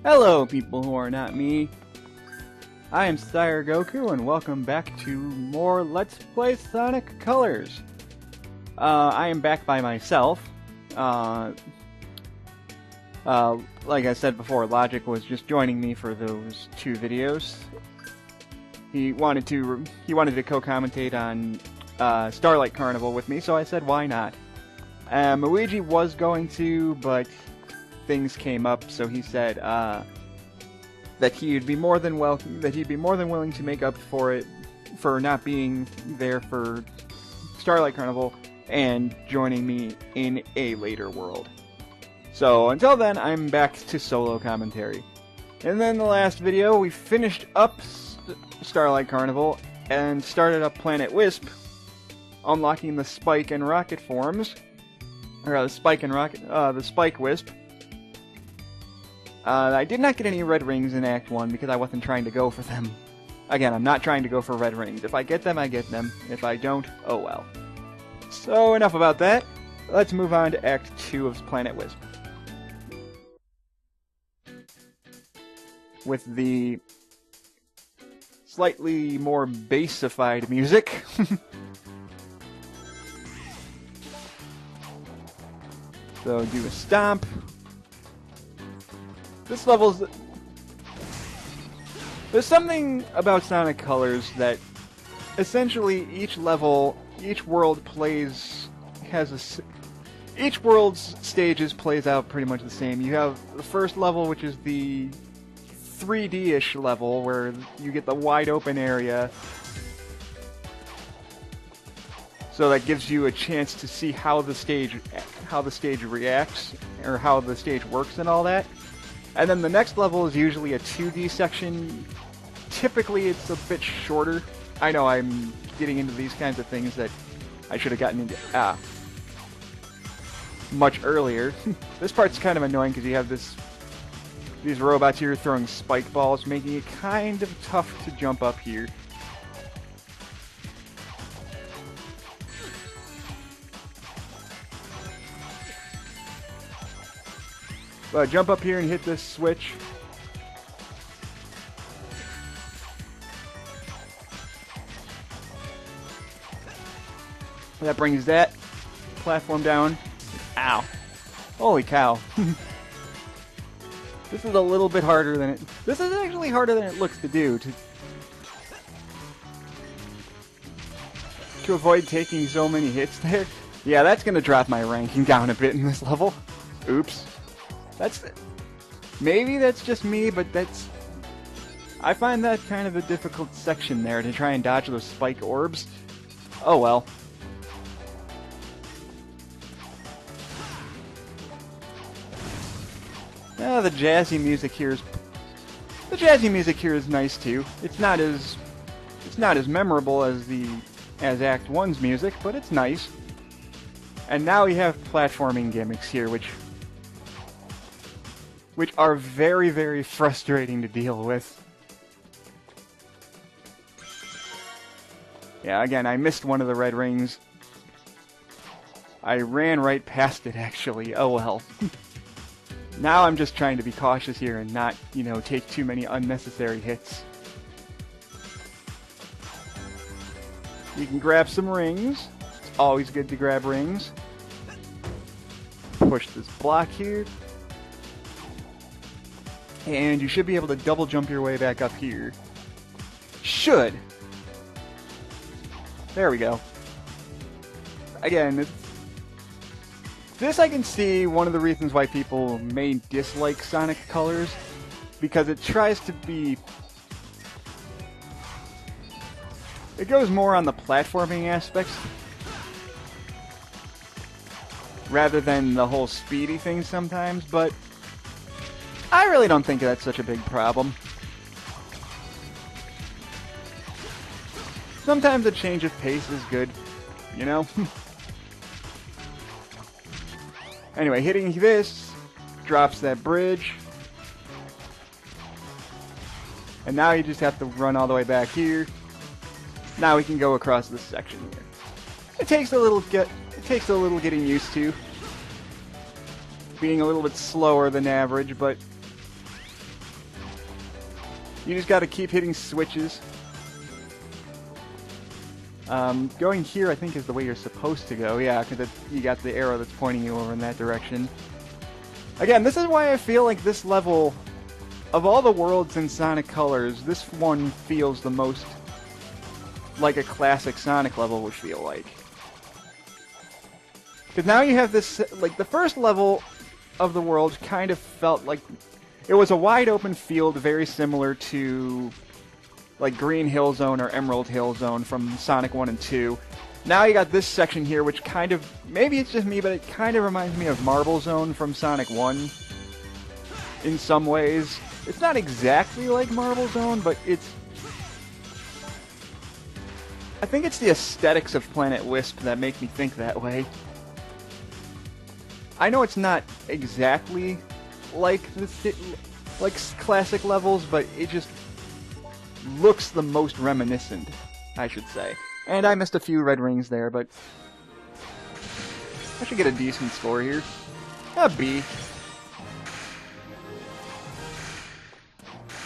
Hello, people who are not me. I am Sire Goku, and welcome back to more Let's Play Sonic Colors. I am back by myself. Like I said before, Logic was just joining me for those two videos. He wanted to co-commentate on Starlight Carnival with me, so I said, why not? Luigi was going to, but things came up, so he said that he'd be more than willing to make up for it for not being there for Starlight Carnival and joining me in a later world. So until then, I'm back to solo commentary. And then the last video, we finished up Starlight Carnival and started up Planet Wisp, unlocking the Spike and Rocket forms, or the Spike Wisp. I did not get any red rings in Act 1 because I wasn't trying to go for them. Again, I'm not trying to go for red rings. If I get them, I get them. If I don't, oh well. So enough about that. Let's move on to Act 2 of Planet Wisp. With the slightly more bassified music. So do a stomp. This level's... There's something about Sonic Colors that essentially each world each world's stages plays out pretty much the same. You have the first level, which is the 3D-ish level, where you get the wide open area. So that gives you a chance to see how the stage reacts, or how the stage works and all that. And then the next level is usually a 2D section. Typically it's a bit shorter. I know I'm getting into these kinds of things that I should have gotten into much earlier. This part's kind of annoying because you have these robots here throwing spike balls, making it kind of tough to jump up here. Jump up here and hit this switch. That brings that platform down. Ow. Holy cow. This is a little bit harder than it... This is actually harder than it looks to do. To avoid taking so many hits there. Yeah, that's going to drop my ranking down a bit in this level. Oops. Maybe that's just me, but I find that kind of a difficult section there to try and dodge those spike orbs. Oh well. The jazzy music here is nice too. It's not as memorable as Act 1's music, but it's nice. And now we have platforming gimmicks here, which are very, very frustrating to deal with. Yeah, again, I missed one of the red rings. I ran right past it, actually. Oh well. Now I'm just trying to be cautious here and not, take too many unnecessary hits. You can grab some rings. It's always good to grab rings. Push this block here. And you should be able to double jump your way back up here. Should! There we go. Again, this I can see one of the reasons why people may dislike Sonic Colors, because it tries to be... It goes more on the platforming aspects, rather than the whole speedy thing sometimes, but I really don't think that's such a big problem. Sometimes a change of pace is good, Anyway, hitting this drops that bridge. And now you just have to run all the way back here. Now we can go across this section here. It takes a little getting used to. Being a little bit slower than average, but You just gotta keep hitting switches. Going here, I think, is the way you're supposed to go. Yeah, because you got the arrow that's pointing you over in that direction. Again, this is why I feel like this level, of all the worlds in Sonic Colors, this one feels the most like a classic Sonic level would feel like. Because now you have this, like, the first level of the world kind of felt like it was a wide open field very similar to like Green Hill Zone or Emerald Hill Zone from Sonic 1 and 2. Now you got this section here, which kind of, maybe it's just me, but it kind of reminds me of Marble Zone from Sonic 1 in some ways. It's not exactly like Marble Zone, but it's... I think it's the aesthetics of Planet Wisp that make me think that way. I know it's not exactly like classic levels, but it just looks the most reminiscent, I should say. And I missed a few red rings there, but I should get a decent score here. A B.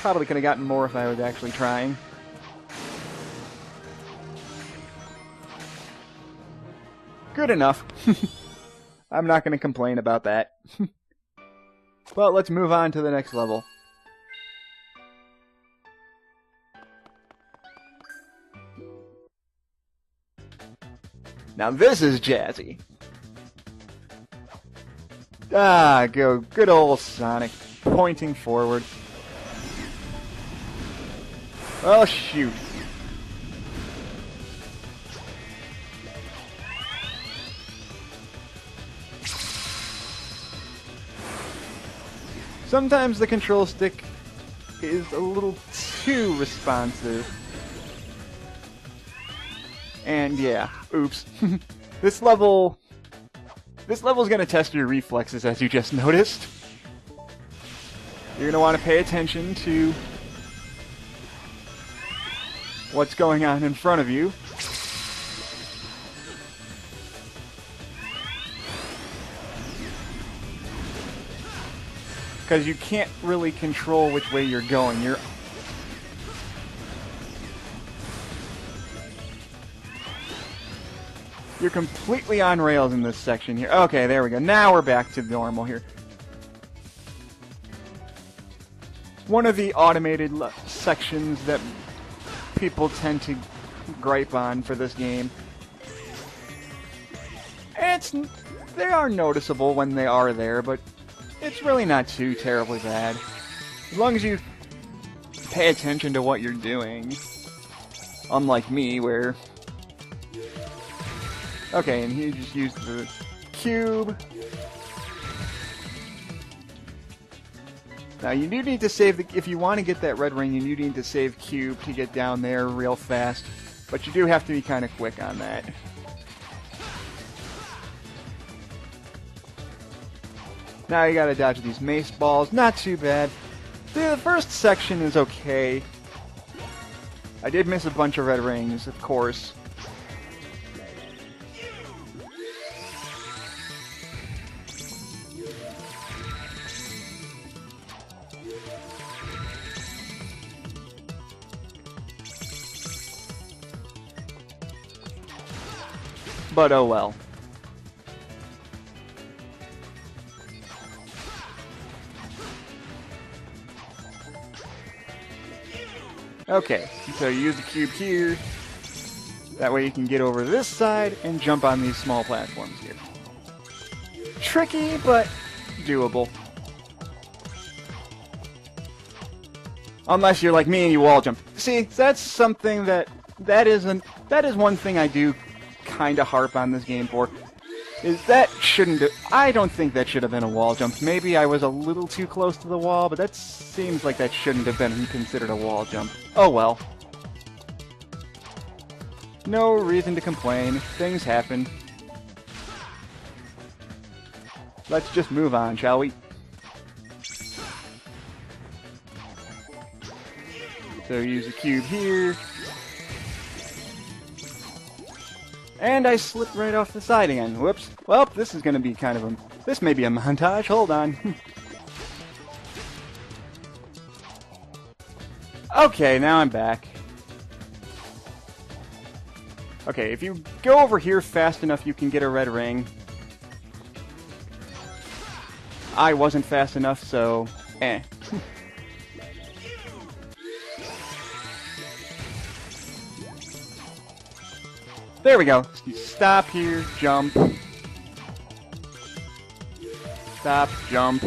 Probably could have gotten more if I was actually trying. Good enough. I'm not going to complain about that. But let's move on to the next level. Now this is Jazzy. Ah, go. Good old Sonic. Pointing forward. Oh, shoot. Sometimes the control stick is a little too responsive. And yeah, oops. This level's gonna test your reflexes, as you just noticed. You're gonna want to pay attention to what's going on in front of you. Because you can't really control which way you're going. You're completely on rails in this section here. Okay, there we go. Now we're back to normal here. One of the automated sections that people tend to gripe on for this game. They are noticeable when they are there, but it's really not too terribly bad. As long as you pay attention to what you're doing. Unlike me, where... Okay, and he just used the cube. Now, you do need to save if you want to get that red ring, you do need to save cube to get down there real fast. But you do have to be kind of quick on that. Now you gotta dodge these mace balls. Not too bad. The first section is okay. I did miss a bunch of red rings, of course. But oh well. Okay, so you use the cube here. That way you can get over this side and jump on these small platforms here. Tricky, but doable. Unless you're like me and you wall jump. See, that's something that is one thing I do kind of harp on this game for. Is that shouldn't have, I don't think that should have been a wall jump. Maybe I was a little too close to the wall, but that seems like that shouldn't have been considered a wall jump. Oh well. No reason to complain. Things happen. Let's just move on, shall we? So use the cube here. And I slipped right off the side again. Whoops. Well, this is going to be kind of a... This may be a montage. Hold on. Okay, now I'm back. Okay, if you go over here fast enough, you can get a red ring. I wasn't fast enough, so eh. There we go. Stop here, jump. Stop, jump.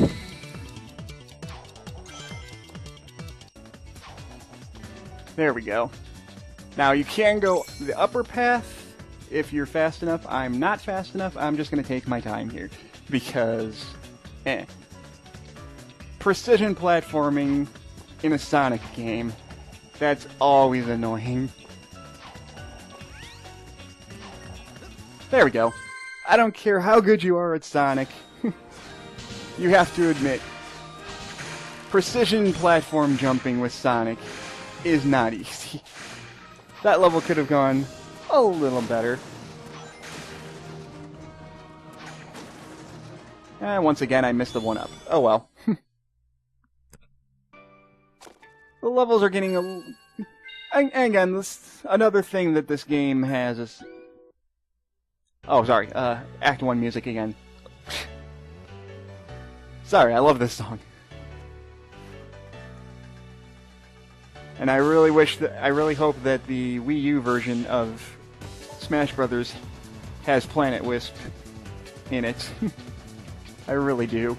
There we go. Now you can go the upper path if you're fast enough. I'm not fast enough. I'm just going to take my time here because precision platforming in a Sonic game, that's always annoying. There we go. I don't care how good you are at Sonic. You have to admit, precision platform jumping with Sonic is not easy. That level could have gone a little better. Once again, I missed the one-up. Oh well. The levels are getting a... And again, another thing that this game has is... Oh, sorry. Act 1 music again. Sorry, I love this song. And I really hope that the Wii U version of Smash Brothers has Planet Wisp in it. I really do.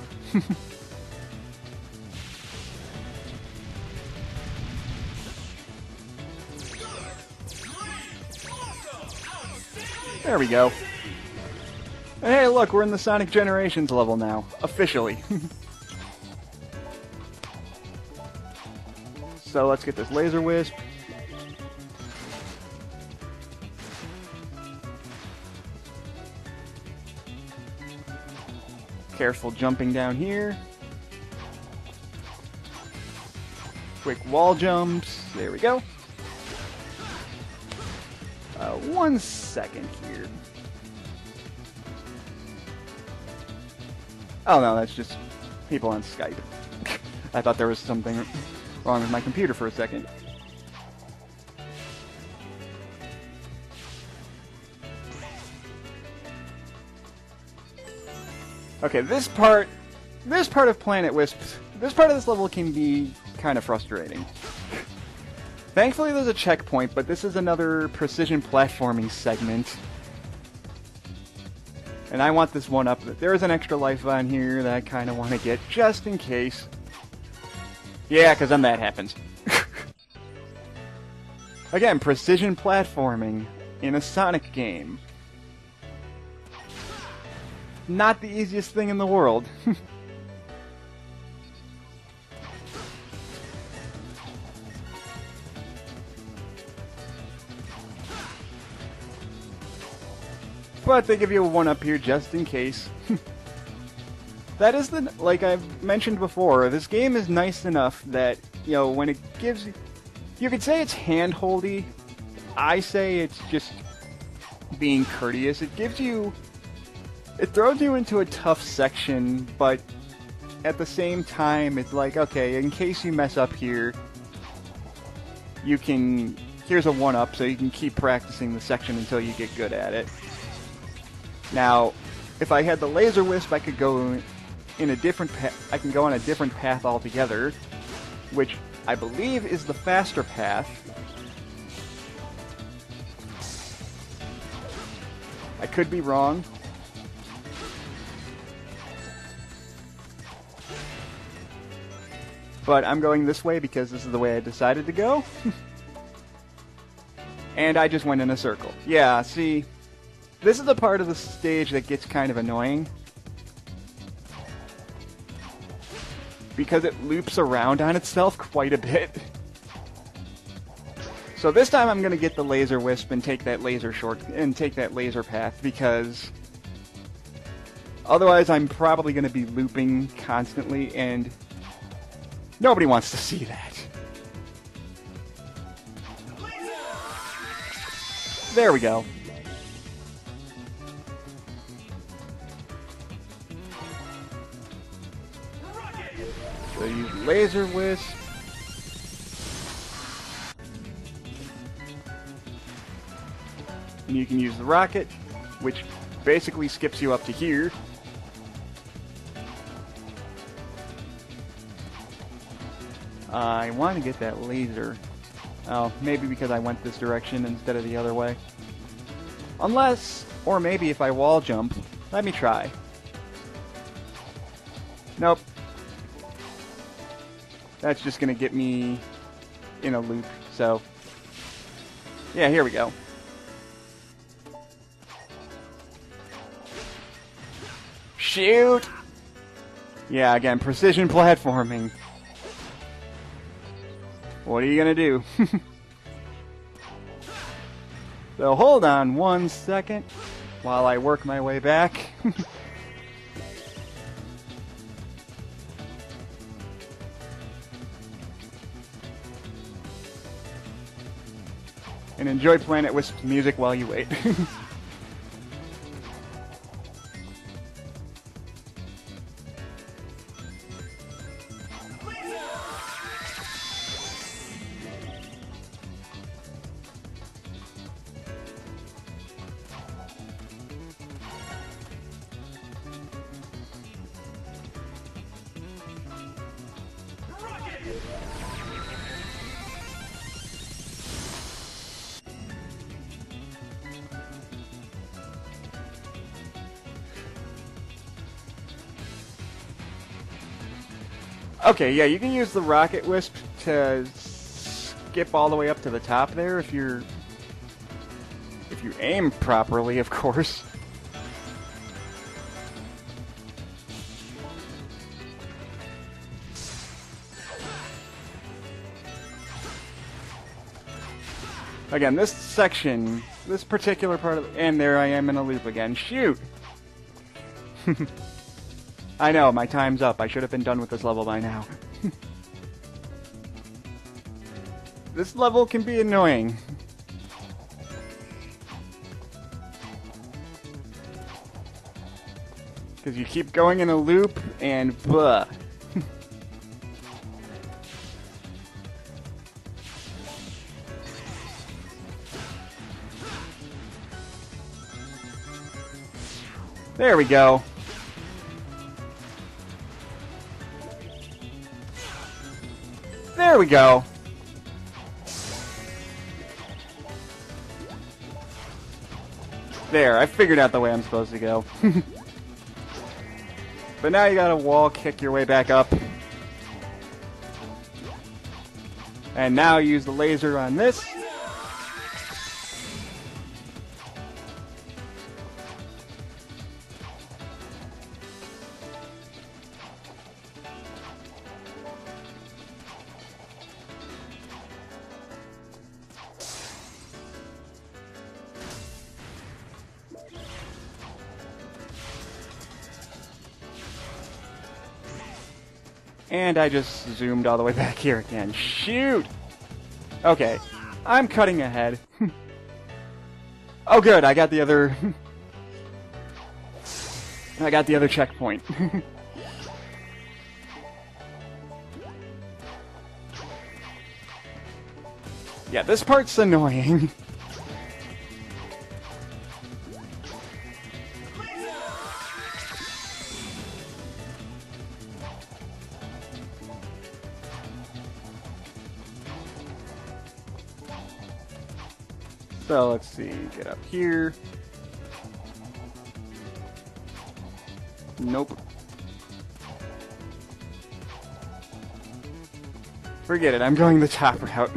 There we go. And hey, look, we're in the Sonic Generations level now. Officially. So let's get this Laser Wisp. Careful jumping down here. Quick wall jumps. There we go. 1 second here. Oh no, that's just people on Skype. I thought there was something wrong with my computer for a second. Okay, this part of Planet Wisp, this part of this level can be kind of frustrating. Thankfully there's a checkpoint, but this is another precision platforming segment. And I want this one up. There is an extra life on here that I kind of want to get, just in case. Yeah, because then that happens. Again, precision platforming in a Sonic game. Not the easiest thing in the world. But they give you a 1-up here just in case. That is like I've mentioned before, this game is nice enough that, you know, when it gives you could say it's hand-holdy. I say it's just being courteous. It throws you into a tough section, but at the same time, it's like, okay, in case you mess up here, here's a 1-up, so you can keep practicing the section until you get good at it. Now, if I had the Laser Wisp, I could go in a different I can go on a different path altogether, which I believe is the faster path. I could be wrong. But I'm going this way because this is the way I decided to go. And I just went in a circle. Yeah, see, this is the part of the stage that gets kind of annoying. Because it loops around on itself quite a bit. So this time I'm going to get the Laser Wisp and take that laser path, because otherwise I'm probably going to be looping constantly, and nobody wants to see that. There we go. So use Laser Wisp. And you can use the rocket, which basically skips you up to here. I want to get that laser. Oh, maybe because I went this direction instead of the other way. Unless, or maybe if I wall jump. Let me try. Nope. That's just gonna get me in a loop, so... yeah, here we go. Shoot! Yeah, again, precision platforming. What are you gonna do? So hold on 1 second while I work my way back. And enjoy Planet Wisp's music while you wait. Okay, yeah, you can use the Rocket Wisp to skip all the way up to the top there if you aim properly, of course. Again, this section, this particular part of... and there I am in a loop again. Shoot! I know, my time's up. I should have been done with this level by now. This level can be annoying. Because you keep going in a loop, and blah. There we go. There we go. There, I figured out the way I'm supposed to go. But now you gotta wall kick your way back up. And now use the laser on this. And I just zoomed all the way back here again. Shoot! Okay, I'm cutting ahead. Oh good, I got the other... I got the other checkpoint. Yeah, this part's annoying. So let's see, get up here. Nope. Forget it, I'm going the top route.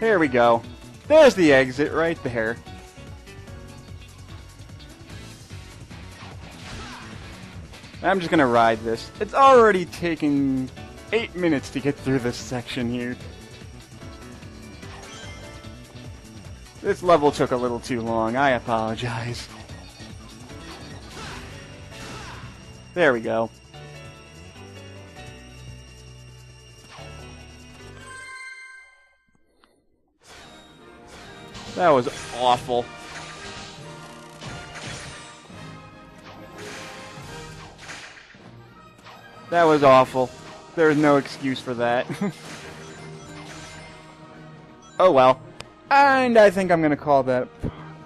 There we go. There's the exit right there. I'm just gonna ride this. It's already taking 8 minutes to get through this section here. This level took a little too long. I apologize. There we go. That was awful. That was awful. There's no excuse for that. Oh well. And I think I'm gonna call that...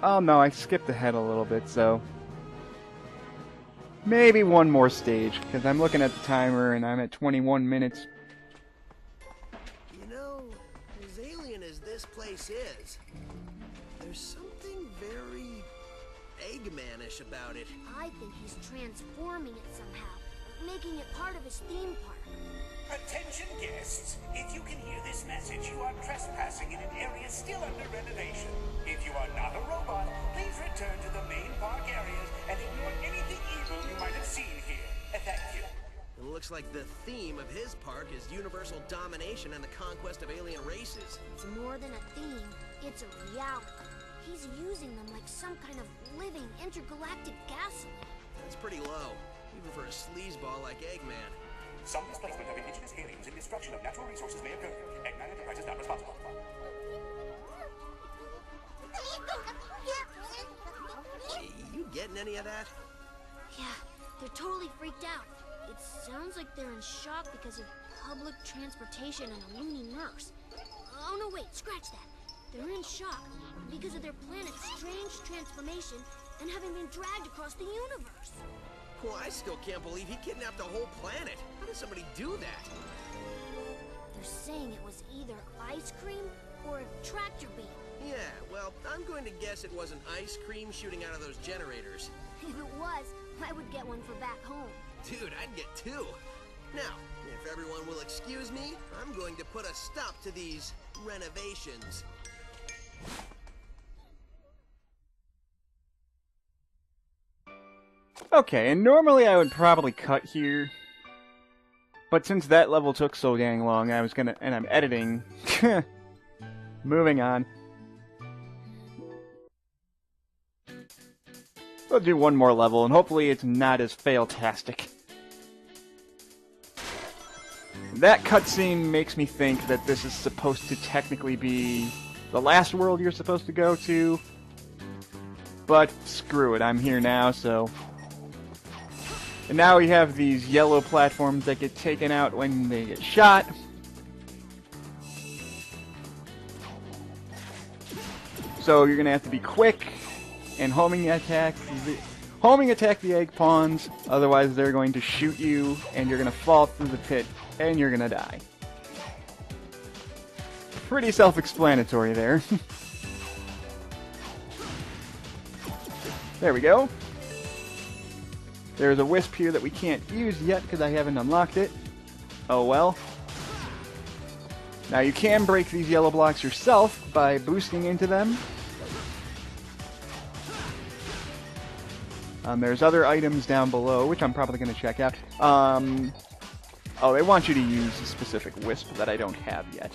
Oh no, I skipped ahead a little bit, so... Maybe one more stage, because I'm looking at the timer and I'm at 21 minutes. You know, as alien as this place is, there's something very Eggman-ish about it. I think he's transforming it somehow, making it part of his theme park. Attention guests, if you can hear this message, you are trespassing in an area still under renovation. If you are not a robot, please return to the main park areas and ignore anything evil you might have seen here. Thank you. It looks like the theme of his park is universal domination and the conquest of alien races. It's more than a theme, it's a reality. He's using them like some kind of living intergalactic gasoline. That's pretty low, even for a sleazeball like Eggman. Some displacement of indigenous aliens and destruction of natural resources may occur. Eggman Enterprises not responsible. You getting any of that? Yeah, they're totally freaked out. It sounds like they're in shock because of public transportation and a loony nurse. Oh no, wait, scratch that. They're in shock because of their planet's strange transformation and having been dragged across the universe. Well, I still can't believe he kidnapped the whole planet. How did somebody do that? They're saying it was either ice cream or a tractor beam. Yeah, well, I'm going to guess it wasn't ice cream shooting out of those generators. If it was, I would get one for back home. Dude, I'd get two. Now, if everyone will excuse me, I'm going to put a stop to these renovations. Okay, and normally I would probably cut here, but since that level took so dang long, I was gonna, and I'm editing, moving on. We'll do one more level, and hopefully it's not as fail-tastic. That cutscene makes me think that this is supposed to technically be the last world you're supposed to go to, but screw it, I'm here now, so... And now we have these yellow platforms that get taken out when they get shot. So you're gonna have to be quick and homing attack the egg pawns, otherwise they're going to shoot you and you're gonna fall through the pit and you're gonna die. Pretty self-explanatory there. There we go. There's a wisp here that we can't use yet because I haven't unlocked it. Oh well. Now you can break these yellow blocks yourself by boosting into them. There's other items down below, which I'm probably going to check out. Oh, they want you to use a specific wisp that I don't have yet.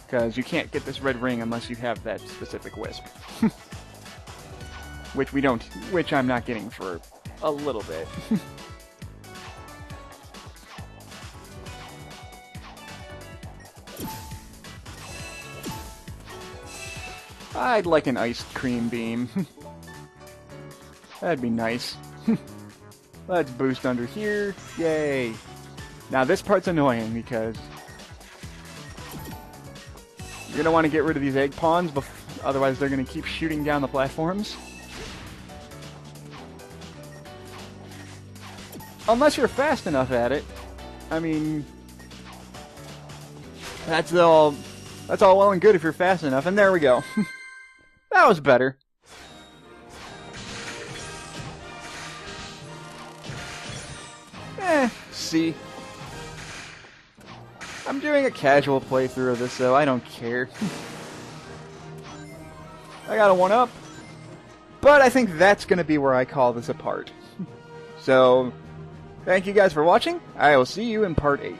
Because you can't get this red ring unless you have that specific wisp. Which I'm not getting for a little bit. I'd like an ice cream beam. That'd be nice. Let's boost under here. Yay. Now this part's annoying because you're going to want to get rid of these egg pawns, otherwise they're going to keep shooting down the platforms. Unless you're fast enough at it. I mean, that's all well and good if you're fast enough, and there we go. That was better. See. I'm doing a casual playthrough of this, so I don't care. I got a 1-up, but I think that's going to be where I call this a part. So, thank you guys for watching. I will see you in part 8.